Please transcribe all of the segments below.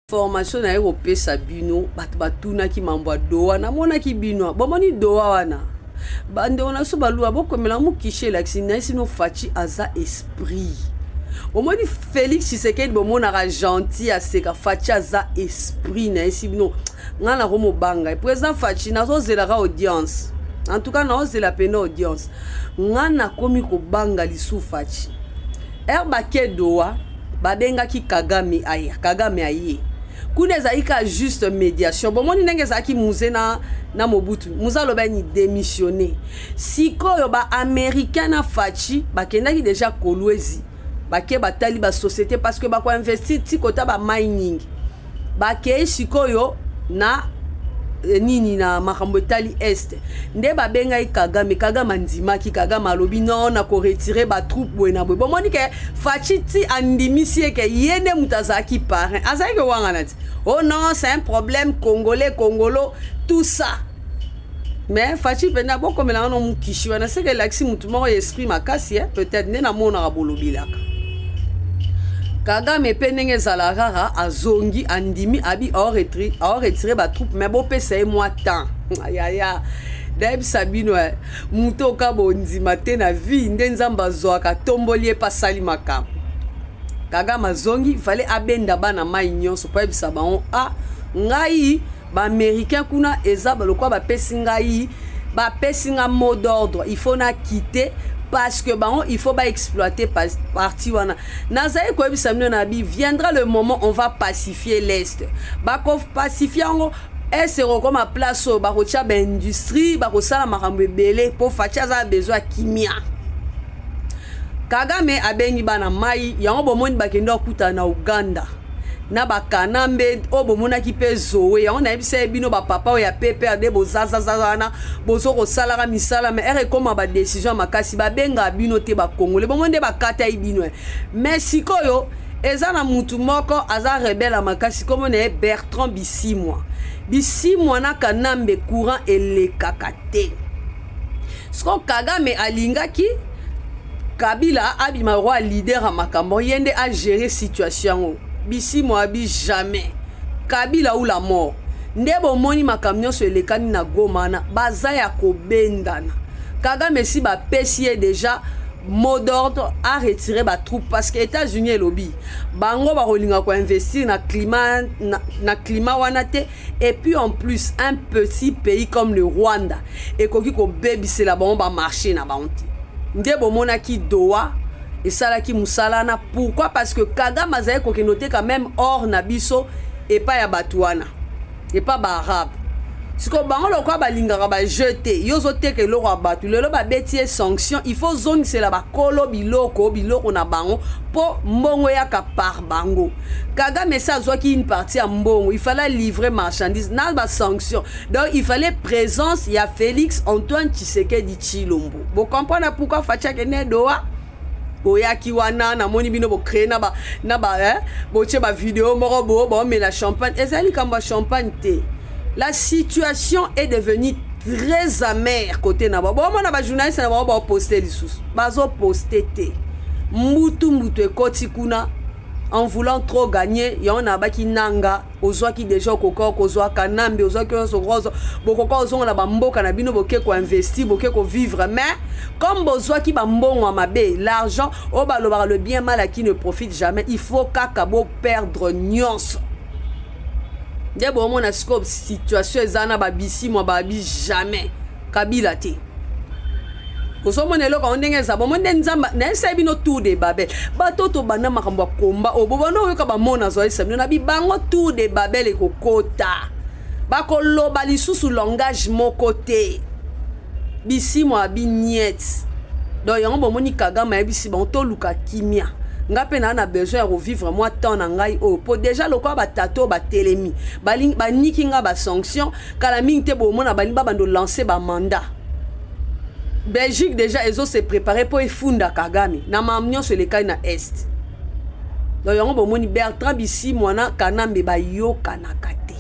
Formation na européen bino batuna ki mambwa doa na mona ki bino bomoni doa wana bande ona so balua bokomela mu kiche la sina sino fachi aza esprit bomoni Félix Tshisekedi bomona ka gentil aseka fachi aza esprit na esibino ngana romo banga président fachi na zo zela ka audience en tout cas na ozela pena audience ngana komi ko banga lisu fachi herba ke doa babenga ki Kagame aye kuneza ika juste médiation bon moni ndenge zaki muze na Mobutu muza loba ni démissionner sikoyo ba américain na fachi bakendaki déjà kolwezi bake batali ba société parce que ba ko investir ti kota ba mining bake sikoyo na nini na makambo tali est nde babenga Kagame ndima ki Kagame alobi non na ko retirer ba troupe bwena bwe bomoni ke fachi ti andimisi ke yene mutazaki parrain azaki wanga nati oh non c'est un problème congolo tout ça mais fachi pena boko melanga no mukishi wana c'est que l'axi mutu mo esprit makasi peut-être ne na mona ka bolobilaka Kagame penenge zalarara azongi andimi abi a retiré ba troupe mais bo pesa moi temps ayaya Deb Sabino muto ka bonzima te na vie ndenzamba zoaka tombolie pa sali makam Kagame azongi fallait abenda bana mai nyonso pa bisa ba on a ngai ba américain kuna ezaba lokwa ba pesinga mot d'ordre il faut na quitter parce que bon il faut pas exploiter partie wana nazaye ko bisamno na bi viendra le moment on va pacifier l'est bako pacifier ngo esero comme place bako tia ba industrie bako sala makambo belé pour facha za besoin kimia Kagame abengi bana mai yango bomoni bakenda okuta na Uganda na bakanambe obomona ki pe zoe yango na ebisa bino ba papa ya PPRD bozaza wana bozo ko salaka misala mais ere koma ba décision makasi ba benga bino te ba Congolais bomonde ba kata ibino mais sikoyo eza na mutu moko aza rebelle makasi comme na Bertrand Bisimwa na kanambe courant elekakate sko Kagame alingaki Kabila abima roi leader a makambo yende a gérer situation Bisimwa abi jamais Kabila ou la mort ndebo moni makamnyo so elekani na Goma na baza ya kobendana Kagame si ba pesie déjà mot d'ordre a retiré ba troupe parce que États-Unis et lobby bango ba rolinga ko investir na climat wana te et puis en plus un petit pays comme le Rwanda et koki ko bebise la bango ba marcher na baonti ndebo mona ki doa et ça là qui musalana pourquoi parce que Kagame azaye ko noter quand même hors na biso et pas ya batuana et pas ba arabe siko bango lokwa balingaka ba jeter yozo teke loko batu lelo ba betie sanction il faut zone c'est là ba kolo biloko na bango po mbongo ya ka par bango Kagame ça zo ki une partie à mbongo il fallait livrer marchandise na ba sanction donc il fallait présence ya Félix Antoine Tshisekedi Tshilombo vous comprenez pourquoi facha kene doa Oyaki wana na moni bino bo créer na ba bo che ba vidéo moko bo mais la champagne ezali kamba champagne te la situation est devenue très amère côté na ba bon na ba journaliste na ba poster lisusu bazo poster te mutu ekoti kuna en voulant trop gagner ya na ba kinanga ozwa ki déjà kokoko kozwa kanambe ozwa ki so rozo bokoko ozwa na ba mboka na bino boke ko investir boke ko vivre mais comme bozwa ki ba mbongo mabe l'argent o baloba le bien mal à qui ne profite jamais il faut kakabo perdre nyonso de bon mon scope situation ezana ba Bisimwa ba bi jamais Kabila te Osomonelo ka ndenge za bomo nzamba na esebi no tour de Babel batoto bana makambo komba obobono oyoka ba mona zo esebi na bibango tour de Babel ekokota bakoloba lisusu langage moko te Bisimwa bi niet do yango bomoni Kagame ya Bisimwa to luka kimia ngape na besoin de revivre moi temps na ngai o po déjà lokwa batato ba telemi baling ba nikinga ba sanction kala mingte bomona baling ba bando lancer ba mandat Belgique déjà ils ont se préparé pour efunda Kagame na mamnyo sur les cas na est donc yango bomoni Bertrand Bisimwa na kanambe ba yoka na kate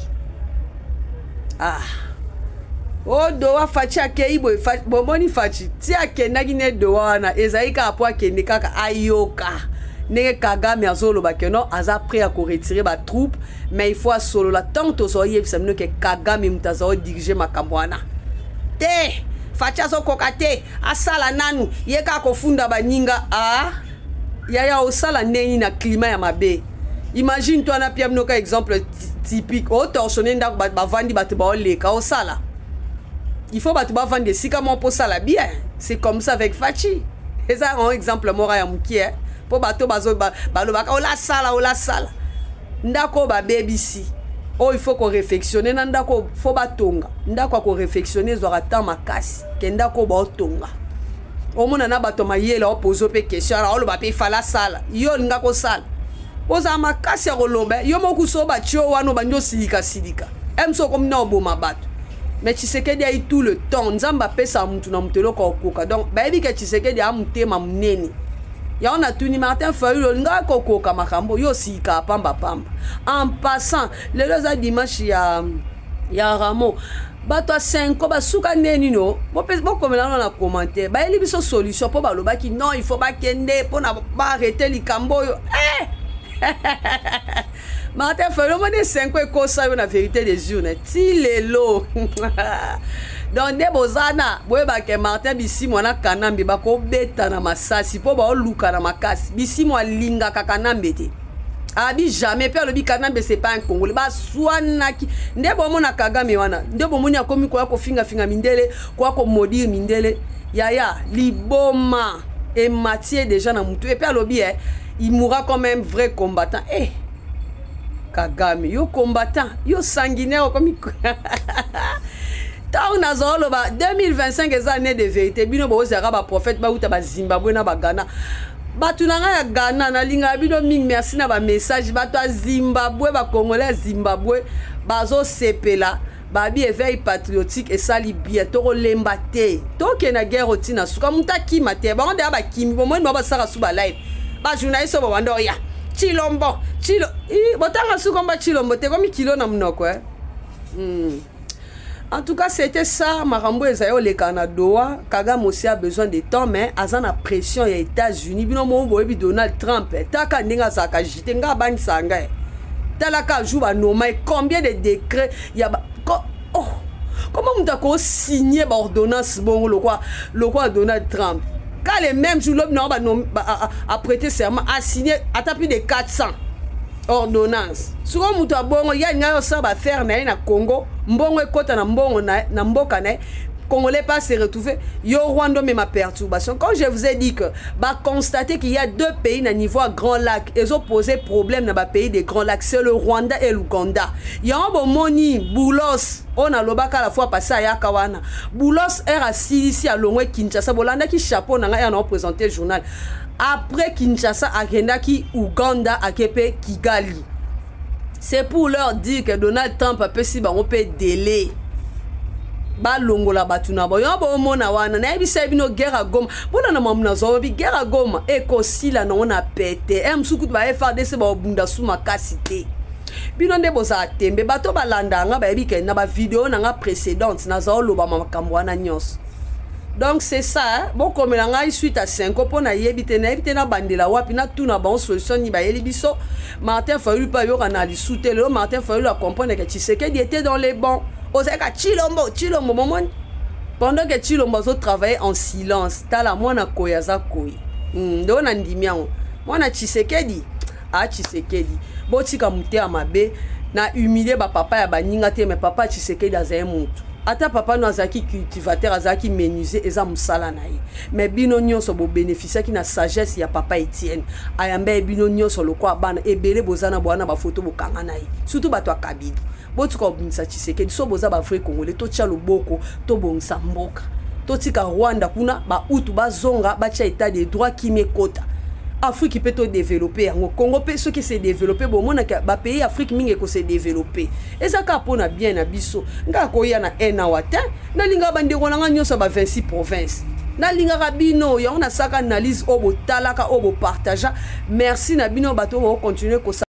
o doa fachi akeibo bomoni fachi ti akendaki ne doa na ezaika apo akende kaka ayoka Nege Kagame azolo bakeno aza prêt à retirer ba troupe mais il faut solo la tant to so yebisa mino ke Kagame mutazo diriger makambwana te facha zo kokate asala nanu yeka ko funda baninga yaya osala ndeni na climat ya mabe. Imagine toi na pia mnoka exemple typique o torsionner ndak ba vandi bato ba oleka osala. Il faut bato ba vandi sika mon pour sala bien. C'est comme ça avec Fachi. Et ça un exemple mora ya mukie pour bato bazo balobaka ola sala ndako ba baby. Oh, il faut qu'on réflexionne ndako faut batonga ndako ko réflexionner zora ta makasi ke ndako ba tonga o mona na bato mayela o pozo pe question ala o lo ba pe fala sala yo ngako sala oza makasi ya koloba yo moku so ba tio wano banjo silika emso comme na oboma bato mais Tshisekedi a eu tout le temps nzamba pesa mutu na mutelo ko koka donc ba yebi ke Tshisekedi a mutema munene ya on a tout ni Martin Fayulu nga kokoka makambo yo sika pamba en passant le loza dimanche ya Ramo bato 5 ba suka neni no bo komela na commentaire ba yeli biso solution po ba lobaki non il faut ba kende po na ba arrêter likambo yo Martin Fayulu mo de 5 ko sa yo na vérité des urnes ti lelo donc de bozana boyeba ke Martin Bisimo na Kanambe bako beta na masasi po ba oluka na makasi Bisimo alinga kakanambe te abi jamais pe lobi Kanambe c'est pas un Congolais ba swanaki nde bomo na Kagame wana nde bomo nya komi ko finga mindele ko modire mindele yaya liboma et Mathieu déjà na mutu et pe lobi il mourra comme un vrai combattant Kagame yo combattant yo sanguinaire comme Tant nazolo ba 2025 les années de vérité bino bo zera ba prophète ba uta ba Zimbabwe na ba Ghana batunanga ya Ghana na linga bino ming merci na ba message ba to Zimbabwe ba Congolais Zimbabwe bazo sepela ba bi éveil patriotique et sali bien to lemba te to ke na guerre otina suka muta kima te ba onde ba kimi bo mo ba sara suba live ba journaliste bo wando ya Chilombo botanga sukomba Chilombo te comme kilo na mnoko En tout cas, c'était ça. Marambo Ezayo le Canada. Kagame aussi a besoin de temps, mais à la pression aux États-Unis. Bino mo boyebi Donald Trump. Taka ninga saka jite nga bani sanga. Talaka joue ba normal. Combien de décrets il y a comment on t'a signé par ordonnance bon le quoi Donald Trump. Quand les mêmes jours l'homme a prêté serment a signé à plus de 400 ordonnances. Souvent muta bongo ya ngayo sa ba faire na Congo. Mbongo ekota na mbongo na mboka na Congolais pas se retrouver yo Rwanda mais ma perturbation quand je vous ai dit que bah constater qu'il y a deux pays na niveau à Grand Lac ils ont posé problème na ba pays des Grands Lacs c'est le Rwanda et l'Ouganda il y a un bon moni Boulos on a lobaka la fois passé à Kawana Boulos est assis ici à Longwe Kinshasa bolanda ki chapeau na nga na présenter le journal après Kinshasa agenda ki Ouganda akepe Kigali. C'est pour leur dire que Donald Trump peut si on peut délai. Ba longo la batuna bo yo bo mona wana na ebisa bino guerre Goma. Bona na mamuna zo bi guerre Goma e ko sila na ona pété. Sukutu ba FARDC ba bunda suma kasité. Bino nde boza tembe bato balanda nga ba ebi ke na ba vidéo na nga précédente na zo loba makambo wana nyos. Donc c'est ça, bon comme la suite à 5 pour na yebite na bandela wapi na tout na bon solution ni ba yelibiso Martin Fayulu pas yo na li soutenir Martin Fayulu a comprendre que Tshisekedi était dans les bons. Oseka Chilombo moment pendant que Chilombo zo travaillait en silence, tala mwana koyaza koi. Ndo na ndimiango. Mwana Tshisekedi Tshisekedi. Botika muté amabe na humilier ba papa ya baninga te mais papa Tshisekedi azaye mutu. Ata papa no azaki cultivateur azaki menuisier eza musala na ye mais bino nyonso bo bénéficier ki na sagesse ya papa Etienne ayambe bino nyonso lokwa bana ebele bozana bwana ba photo bokanga na ye surtout bato akabidi botuka obimisa Tshisekedi so boza ba vrai congolais to tcha loboko to bongisa mboka to tika Rwanda kuna ba utu bazonga ba tcha état de droit qui mekota Afrique peut développer en Congo peut ce qui s'est développé bon mona ba pays Afrique mingi ko se développer ezaka pona bien na biso nga ko ya na ena wata na linga bandeko na nyoso ba 26 provinces na linga rabino ya on a saka analyse obo talaka obo partager merci na bino bato continuer ko